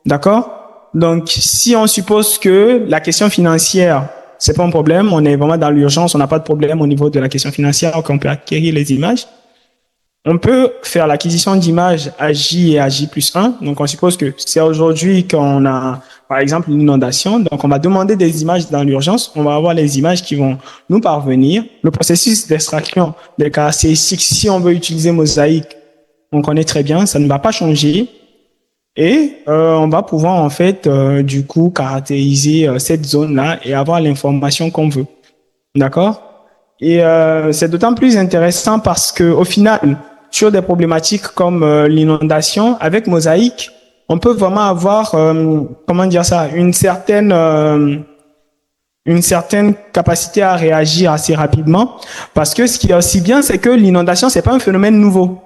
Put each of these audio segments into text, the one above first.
D'accord? Donc, si on suppose que la question financière, c'est pas un problème, on est vraiment dans l'urgence, on n'a pas de problème au niveau de la question financière, qu'on peut acquérir les images. On peut faire l'acquisition d'images à J et à J+1. Donc, on suppose que c'est aujourd'hui qu'on a, par exemple, une inondation. Donc, on va demander des images dans l'urgence. On va avoir les images qui vont nous parvenir. Le processus d'extraction des caractéristiques, si on veut utiliser Mosaïque, on connaît très bien, ça ne va pas changer. Et on va pouvoir, en fait, du coup, caractériser cette zone-là et avoir l'information qu'on veut. D'accord? Et c'est d'autant plus intéressant parce que au final, sur des problématiques comme l'inondation, avec Mosaïque, on peut vraiment avoir, comment dire ça, une certaine capacité à réagir assez rapidement. Parce que ce qui est aussi bien, c'est que l'inondation, c'est pas un phénomène nouveau.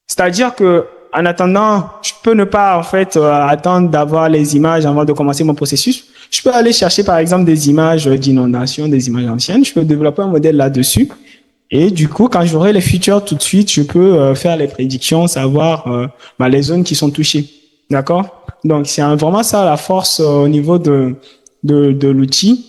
C'est-à-dire que en attendant, je peux ne pas en fait attendre d'avoir les images avant de commencer mon processus. Je peux aller chercher par exemple des images d'inondation, des images anciennes. Je peux développer un modèle là-dessus. Et du coup, quand j'aurai les features tout de suite, je peux faire les prédictions, savoir les zones qui sont touchées. D'accord? Donc c'est vraiment ça la force au niveau de l'outil.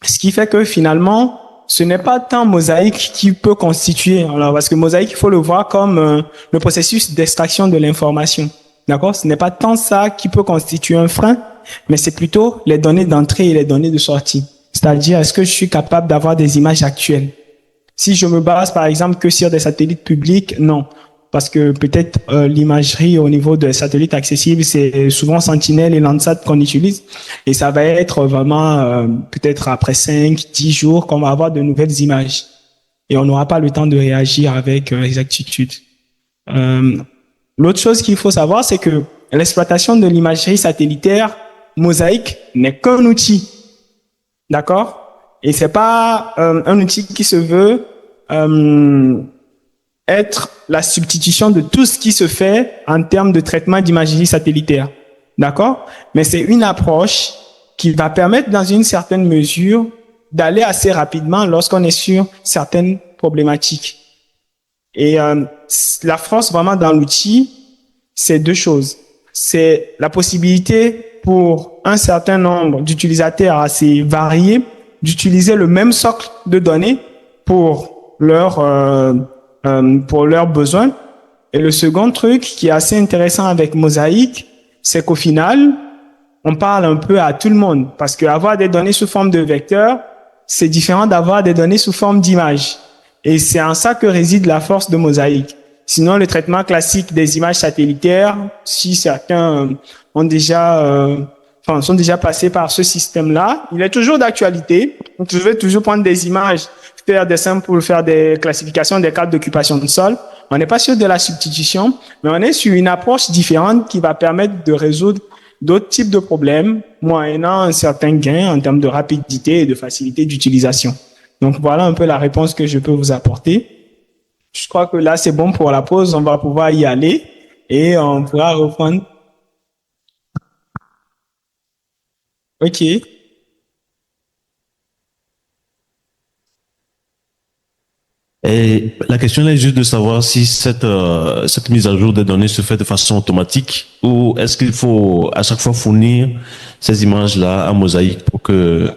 Ce qui fait que finalement, ce n'est pas tant Mosaïque qui peut constituer, alors parce que Mosaïque, il faut le voir comme le processus d'extraction de l'information. D'accord? Ce n'est pas tant ça qui peut constituer un frein, mais c'est plutôt les données d'entrée et les données de sortie. C'est-à-dire, est-ce que je suis capable d'avoir des images actuelles? Si je me base, par exemple, que sur des satellites publics, non. Parce que peut-être l'imagerie au niveau des satellites accessibles, c'est souvent Sentinel et Landsat qu'on utilise. Et ça va être vraiment peut-être après 5, 10 jours qu'on va avoir de nouvelles images. Et on n'aura pas le temps de réagir avec exactitude. L'autre chose qu'il faut savoir, c'est que l'exploitation de l'imagerie satellitaire, Mosaïque n'est qu'un outil. D'accord? Et c'est pas un outil qui se veut être la substitution de tout ce qui se fait en termes de traitement d'imagerie satellitaire. D'accord? Mais c'est une approche qui va permettre dans une certaine mesure d'aller assez rapidement lorsqu'on est sur certaines problématiques. Et la force vraiment dans l'outil, c'est deux choses. C'est la possibilité pour un certain nombre d'utilisateurs assez variés d'utiliser le même socle de données pour leurs besoins. Et le second truc qui est assez intéressant avec Mosaïque, c'est qu'au final, on parle un peu à tout le monde. Parce qu'avoir des données sous forme de vecteurs, c'est différent d'avoir des données sous forme d'images. Et c'est en ça que réside la force de Mosaïque. Sinon, le traitement classique des images satellitaires, si certains ont déjà, sont déjà passés par ce système-là, il est toujours d'actualité. On devait toujours prendre des images, faire des samples, faire des classifications des cartes d'occupation de sol. On n'est pas sûr de la substitution, mais on est sur une approche différente qui va permettre de résoudre d'autres types de problèmes, moyennant un certain gain en termes de rapidité et de facilité d'utilisation. Donc voilà un peu la réponse que je peux vous apporter. Je crois que là c'est bon pour la pause, on va pouvoir y aller et on pourra reprendre. Ok. Et la question est juste de savoir si cette mise à jour des données se fait de façon automatique ou est-ce qu'il faut à chaque fois fournir ces images-là à Mosaïque pour que...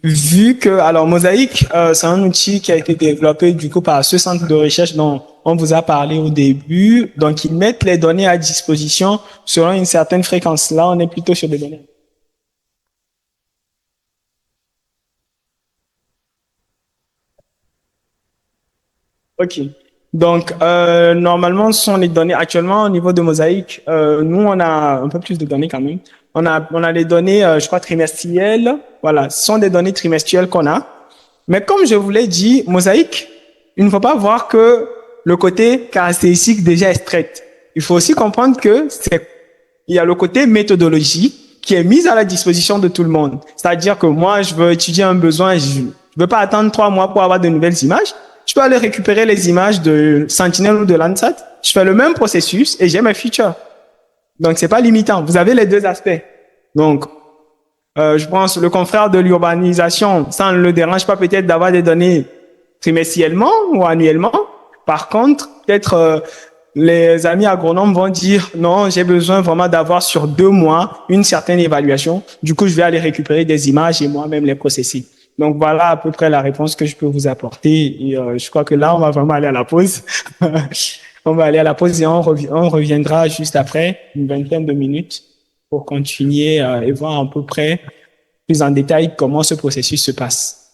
Vu que, alors Mosaïque, c'est un outil qui a été développé du coup par ce centre de recherche dont on vous a parlé au début. Donc, ils mettent les données à disposition selon une certaine fréquence. Là, on est plutôt sur des données. Ok. Donc, normalement, ce sont les données. Actuellement, au niveau de Mosaïque, nous, on a un peu plus de données quand même. On a les données, je crois, trimestrielles. Voilà, ce sont des données trimestrielles qu'on a. Mais comme je vous l'ai dit, Mosaïque, il ne faut pas voir que le côté caractéristique déjà extraite. Il faut aussi comprendre que il y a le côté méthodologie qui est mise à la disposition de tout le monde. C'est-à-dire que moi, je veux étudier un besoin, je veux pas attendre 3 mois pour avoir de nouvelles images. Je peux aller récupérer les images de Sentinel ou de Landsat. Je fais le même processus et j'ai mes features. Donc, c'est pas limitant. Vous avez les deux aspects. Donc, je pense le confrère de l'urbanisation, ça ne le dérange pas peut-être d'avoir des données trimestriellement ou annuellement. Par contre, peut-être les amis agronomes vont dire non, j'ai besoin vraiment d'avoir sur 2 mois une certaine évaluation. Du coup, je vais aller récupérer des images et moi-même les processer. Donc voilà à peu près la réponse que je peux vous apporter. Et je crois que là, on va vraiment aller à la pause. On va aller à la pause et on reviendra juste après, une vingtaine de minutes, pour continuer et voir à peu près plus en détail comment ce processus se passe.